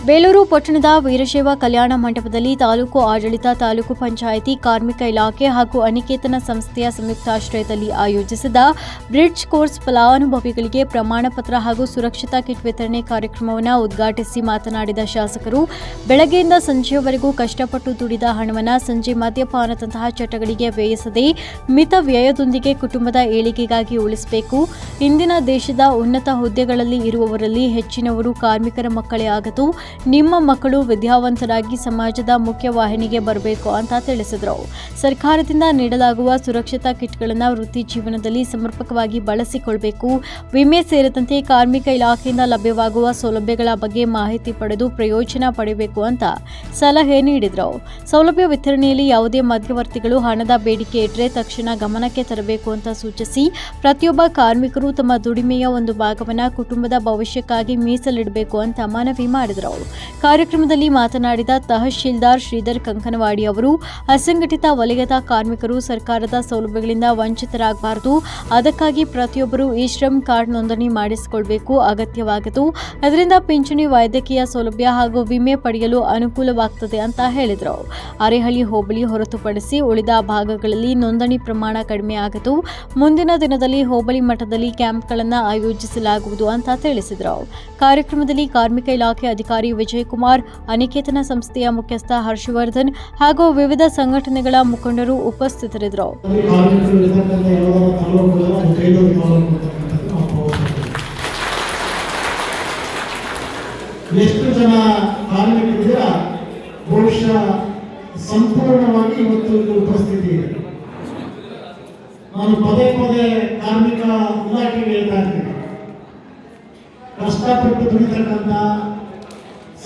ಬೇಲೂರು ಪಟ್ಟಣದ ವೀರಶೈವ ಕಲ್ಯಾಣ ಮಂಟಪದಲ್ಲಿ ತಾಲೂಕು ಆಡಳಿತ, ತಾಲೂಕು ಪಂಚಾಯಿತಿ, ಕಾರ್ಮಿಕ ಇಲಾಖೆ ಹಾಗೂ ಅನಿಕೇತನ ಸಂಸ್ಥೆಯ ಸಂಯುಕ್ತಾಶ್ರಯದಲ್ಲಿ ಆಯೋಜಿಸಿದ ಬ್ರಿಡ್ಜ್ ಕೋರ್ಸ್ ಫಲಾನುಭವಿಗಳಿಗೆ ಪ್ರಮಾಣ ಪತ್ರ ಹಾಗೂ ಸುರಕ್ಷತಾ ಕಿಟ್ ವಿತರಣೆ ಕಾರ್ಯಕ್ರಮವನ್ನು ಉದ್ಘಾಟಿಸಿ ಮಾತನಾಡಿದ ಶಾಸಕರು, ಬೆಳಗ್ಗೆಯಿಂದ ಸಂಜೆಯವರೆಗೂ ಕಷ್ಟಪಟ್ಟು ದುಡಿದ ಹಣವನ್ನು ಸಂಜೆ ಮದ್ಯಪಾನದಂತಹ ಚಟಗಳಿಗೆ ವ್ಯಯಿಸದೆ ಮಿತ ವ್ಯಯದೊಂದಿಗೆ ಕುಟುಂಬದ ಏಳಿಗೆಗಾಗಿ ಉಳಿಸಬೇಕು. ಇಂದಿನ ದೇಶದ ಉನ್ನತ ಹುದ್ದೆಗಳಲ್ಲಿ ಇರುವವರಲ್ಲಿ ಹೆಚ್ಚಿನವರು ಕಾರ್ಮಿಕರ ಮಕ್ಕಳೇ ಆಗದು. ನಿಮ್ಮ ಮಕ್ಕಳು ವಿದ್ಯಾವಂತರಾಗಿ ಸಮಾಜದ ಮುಖ್ಯವಾಹಿನಿಗೆ ಬರಬೇಕು ಅಂತ ತಿಳಿಸಿದರು. ಸರ್ಕಾರದಿಂದ ನೀಡಲಾಗುವ ಸುರಕ್ಷತಾ ಕಿಟ್ಗಳನ್ನು ವೃತ್ತಿ ಜೀವನದಲ್ಲಿ ಸಮರ್ಪಕವಾಗಿ ಬಳಸಿಕೊಳ್ಳಬೇಕು. ವಿಮೆ ಸೇರಿದಂತೆ ಕಾರ್ಮಿಕ ಇಲಾಖೆಯಿಂದ ಲಭ್ಯವಾಗುವ ಸೌಲಭ್ಯಗಳ ಬಗ್ಗೆ ಮಾಹಿತಿ ಪಡೆದು ಪ್ರಯೋಜನ ಪಡೆಯಬೇಕು ಅಂತ ಸಲಹೆ ನೀಡಿದರು. ಸೌಲಭ್ಯ ವಿತರಣೆಯಲ್ಲಿ ಯಾವುದೇ ಮಧ್ಯವರ್ತಿಗಳು ಹಣದ ಬೇಡಿಕೆ ಇಟ್ಟರೆ ತಕ್ಷಣ ಗಮನಕ್ಕೆ ತರಬೇಕು ಅಂತ ಸೂಚಿಸಿ, ಪ್ರತಿಯೊಬ್ಬ ಕಾರ್ಮಿಕರು ತಮ್ಮ ದುಡಿಮೆಯ ಒಂದು ಭಾಗವನ್ನು ಕುಟುಂಬದ ಭವಿಷ್ಯಕ್ಕಾಗಿ ಮೀಸಲಿಡಬೇಕು ಅಂತ ಮನವಿ ಮಾಡಿದರು. ಕಾರ್ಯಕ್ರಮದಲ್ಲಿ ಮಾತನಾಡಿದ ತಹಶೀಲ್ದಾರ್ ಶ್ರೀಧರ್ ಕಂಕನವಾಡಿ ಅವರು, ಅಸಂಘಟಿತ ವಲಯದ ಕಾರ್ಮಿಕರು ಸರ್ಕಾರದ ಸೌಲಭ್ಯಗಳಿಂದ ವಂಚಿತರಾಗಬಾರದು. ಅದಕ್ಕಾಗಿ ಪ್ರತಿಯೊಬ್ಬರು ಈ ಶ್ರಮ್ ಕಾರ್ಡ್ ನೋಂದಣಿ ಮಾಡಿಸಿಕೊಳ್ಳಬೇಕು ಅಗತ್ಯವಾಗದು. ಅದರಿಂದ ಪಿಂಚಣಿ, ವೈದ್ಯಕೀಯ ಸೌಲಭ್ಯ ಹಾಗೂ ವಿಮೆ ಪಡೆಯಲು ಅನುಕೂಲವಾಗುತ್ತದೆ ಅಂತ ಹೇಳಿದರು. ಅರೇಹಳ್ಳಿ ಹೋಬಳಿ ಹೊರತುಪಡಿಸಿ ಉಳಿದ ಭಾಗಗಳಲ್ಲಿ ನೋಂದಣಿ ಪ್ರಮಾಣ ಕಡಿಮೆ ಆಗದು. ಮುಂದಿನ ದಿನದಲ್ಲಿ ಹೋಬಳಿ ಮಟ್ಟದಲ್ಲಿ ಕ್ಯಾಂಪ್ಗಳನ್ನು ಆಯೋಜಿಸಲಾಗುವುದು ಅಂತ ತಿಳಿಸಿದರು. ಕಾರ್ಯಕ್ರಮದಲ್ಲಿ ಕಾರ್ಮಿಕ ಇಲಾಖೆ ಅಧಿಕಾರಿ ವಿಜಯಕುಮಾರ್, ಅನಿಕೇತನ ಸಂಸ್ಥೆಯ ಮುಖ್ಯಸ್ಥ ಹರ್ಷವರ್ಧನ್ ಹಾಗೂ ವಿವಿಧ ಸಂಘಟನೆಗಳ ಮುಖಂಡರು ಉಪಸ್ಥಿತರಿದ್ದರು. ಎಷ್ಟು ಜನ ಕಾರ್ಮಿಕರಿದ್ದೀರಾ? ಬಹುಶಃ ಸಂಪೂರ್ಣವಾಗಿ ಇವತ್ತು ಉಪಸ್ಥಿತಿ ಇದೆ. ನಾನು ಪದೇ ಪದೇ ಕಾರ್ಮಿಕ ಇಲಾಖೆಗೆ ಹೇಳ್ತಾ ಇದ್ದೀನಿ, ಕಷ್ಟಪಟ್ಟು ದುಡಿತಕ್ಕಂಥ,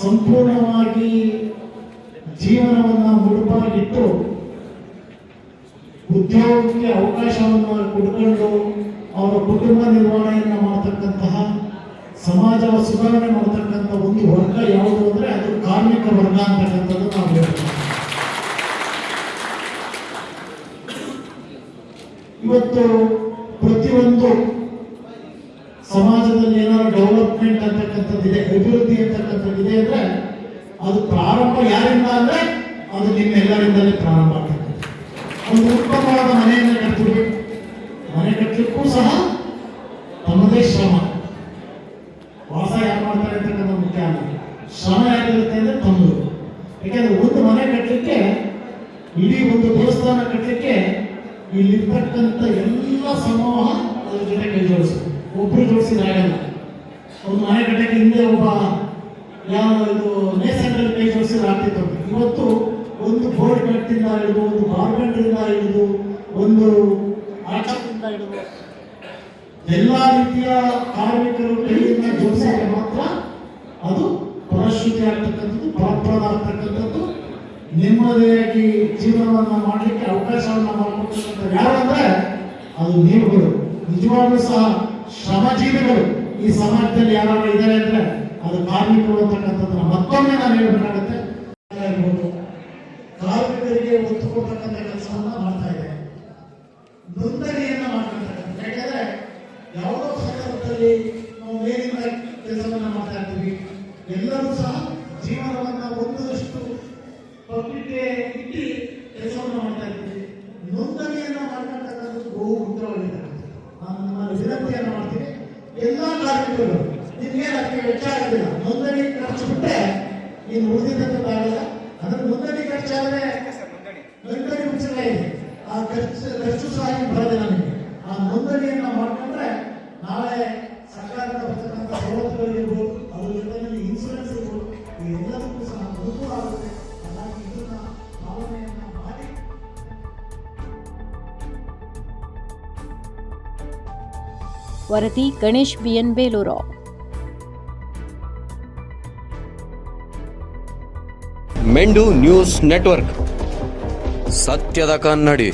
ಸಂಪೂರ್ಣವಾಗಿ ಜೀವನವನ್ನು ಮುಡುಪಾಗಿಟ್ಟು ಉದ್ಯೋಗಕ್ಕೆ ಅವಕಾಶವನ್ನು ಕೊಡ್ಕೊಂಡು ಅವರ ಕುಟುಂಬ ನಿರ್ವಹಣೆಯನ್ನು ಮಾಡತಕ್ಕಂತಹ, ಸಮಾಜವ ಸುಧಾರಣೆ ಮಾಡತಕ್ಕಂಥ ಒಂದು ವರ್ಗ ಯಾವುದು ಅಂದರೆ ಅದು ಕಾರ್ಮಿಕ ವರ್ಗ ಅಂತಕ್ಕಂಥದ್ದು ನಾವು ಹೇಳ್ತೀವಿ. ಇವತ್ತು ಪ್ರತಿಯೊಂದು ಸಮಾಜದಲ್ಲಿ ಏನಾದ್ರು ಡೆವಲಪ್ಮೆಂಟ್ ಅಂತಕ್ಕಂಥದ್ದಿದೆ, ಅಭಿವೃದ್ಧಿ ಅಂತಕ್ಕಂಥದ್ದಿದೆ ಅಂದ್ರೆ ಅದು ಪ್ರಾರಂಭ ಯಾರಿಂದ ಅಂದ್ರೆ ಅದು ನಿಮ್ಮೆಲ್ಲರಿಂದಲೇ ಪ್ರಾರಂಭ ಆಗ್ತದೆ. ಒಂದು ಉತ್ತಮವಾದ ಮನೆಯನ್ನು ಕಟ್ತೀವಿ, ಮನೆ ಕಟ್ಟಲಿಕ್ಕೂ ಸಹ ತಮ್ಮದೇ ಶ್ರಮ. ವಾಸ ಯಾರು ಮಾಡ್ತಾರೆ ಅಂತಕ್ಕಂಥ ಮುಖ್ಯ ಅಲ್ಲ, ಶ್ರಮ ಯಾರಿರುತ್ತೆ ಅಂದ್ರೆ ತಮ್ಮದು. ಯಾಕೆಂದ್ರೆ ಒಂದು ಮನೆ ಕಟ್ಟಲಿಕ್ಕೆ, ಇಡೀ ಒಂದು ದೇವಸ್ಥಾನ ಕಟ್ಟಲಿಕ್ಕೆ ಇಲ್ಲಿರ್ತಕ್ಕಂಥ ಎಲ್ಲ ಸಮೂಹ ಅದ್ರ ಜೊತೆ ಕೈ ಜೋಡಿಸು. ಒಬ್ರು ಜೋಡಿಸಿದಾಗಲ್ಲ. ಒಂದು ಮನೆ ಕಟ್ಟಕ್ಕೆ ಹಿಂದೆ ಒಬ್ಬ ಇದು ನೇಸಂಗಲ್ಲಿ ಕೈ ಜೋಡಿಸಿದ್ರೆ ಆಗ್ತಿತ್ತು. ಇವತ್ತು ಒಂದು ಬೋರ್ಡ್ ಕಟ್ಟಿಂದ ಹಿಡಿದು, ಒಂದು ಬಾರ್ಬೆಂಡ್ರಿಂದ ಹಿಡಿದು, ಒಂದು ಆಟದಿಂದ ಹಿಡಿದು ಎಲ್ಲ ರೀತಿಯ ಕಾರ್ಮಿಕರು ಕೈಯಿಂದ ಜೋಡಿಸಿದ್ರೆ ಮಾತ್ರ ಅದು ಫಲಶ್ರುತಿ ಆಗ್ತಕ್ಕಂಥದ್ದು, ಫಲಪ್ರದ ಆಗ್ತಕ್ಕಂಥದ್ದು, ನೆಮ್ಮದಿಯಾಗಿ ಜೀವನವನ್ನು ಮಾಡಲಿಕ್ಕೆ ಅವಕಾಶವನ್ನು ಮಾಡಿಕೊಡ್ತಕ್ಕಂಥ ಯಾರಂದ್ರೆ ಅದು ನೀವುಗಳು. ನಿಜವಾಗ್ಲೂ ಸಹ ಶ್ರಮಜೀವಿಗಳು ಈ ಸಮಾಜದಲ್ಲಿ ಯಾರು ಇದ್ದಾರೆ ಅಂದ್ರೆ ಅದು ಕಾರ್ಮಿಕರು ಅಂತಕ್ಕಂಥದ್ದನ್ನ ಮತ್ತೊಮ್ಮೆ ನಾನು ಹೇಳಬೇಕಾಗುತ್ತೆ. ಕಾರ್ಮಿಕರಿಗೆ ಒತ್ತು ಕೊಡ್ತಕ್ಕಂಥ ಕೆಲಸವನ್ನ ಮಾಡ್ತಾ ಇದೆ, ನೋಂದಣಿಯನ್ನ ಮಾಡ್ತಕ್ಕಂಥ. ಯಾಕಂದ್ರೆ ಯಾವುದೋ ಸಂದರ್ಭದಲ್ಲಿ ನಾವು ಮೇಲಿಂದ ಕೆಲಸವನ್ನ ಮಾಡ್ತಾ ಇರ್ತೀವಿ, ಎಲ್ಲರೂ ಸಹ ಜೀವನವನ್ನ ಒಂದಷ್ಟು ಪಬ್ಲಿಕ್ಗೆ ಇಟ್ಟು ಕೆಲಸವನ್ನ ಮಾಡ್ತಾ ಇರ್ತೀವಿ. ನೋಂದಣಿಯನ್ನ ಮಾಡ್ತಕ್ಕಂಥದ್ದು ಬಹು ಮುಖ್ಯವಾಗಿದೆ. ನಾನು ನಿಮ್ಮಲ್ಲಿ ವಿನಂತಿಯನ್ನು ಮಾಡ್ತೀನಿ, ಎಲ್ಲ ಕಾರ್ಮಿಕರು ನಿಮ್ಗೆ ಅದಕ್ಕೆ ವೆಚ್ಚ ಆಗೋದಿಲ್ಲ. ನೋಂದಣಿ ಖರ್ಚು ಬಿಟ್ಟರೆ ನೀನು ಉಳಿದಿದ್ದಕ್ಕಾಗಲ್ಲ. ಅದರ ನೋಂದಣಿ ಖರ್ಚಾದರೆ ನೋಂದಣಿ ಉಚಿತ ಇದೆ, ಆ ಖರ್ಚು ಸಹ ಬರೋದಿಲ್ಲ ನಿಮಗೆ. ಆ ನೋಂದಣಿಯನ್ನು ಮಾಡ್ಕೊಂಡ್ರೆ ನಾಳೆ ಸರ್ಕಾರದ ಬರ್ತಕ್ಕಂಥ ಸವಲತ್ತುಗಳಿರ್ಬೋದು, ಅದ್ರ ಜೊತೆಯಲ್ಲಿ ಇನ್ಸೂರೆನ್ಸ್ ಇರ್ಬೋದು, ಎಲ್ಲದಕ್ಕೂ ಸಹ ಅನುಕೂಲ ಆಗುತ್ತೆ. ಹಾಗಾಗಿ ಇದನ್ನ ಭಾವನೆಯನ್ನು ಮಾಡಿ ವರದಿ ಗಣೇಶ್ ಬಿಎನ್, ಬೇಲೂರು. ಮೆಂಡು ನ್ಯೂಸ್ ನೆಟ್ವರ್ಕ್, ಸತ್ಯದ ಕನ್ನಡಿ.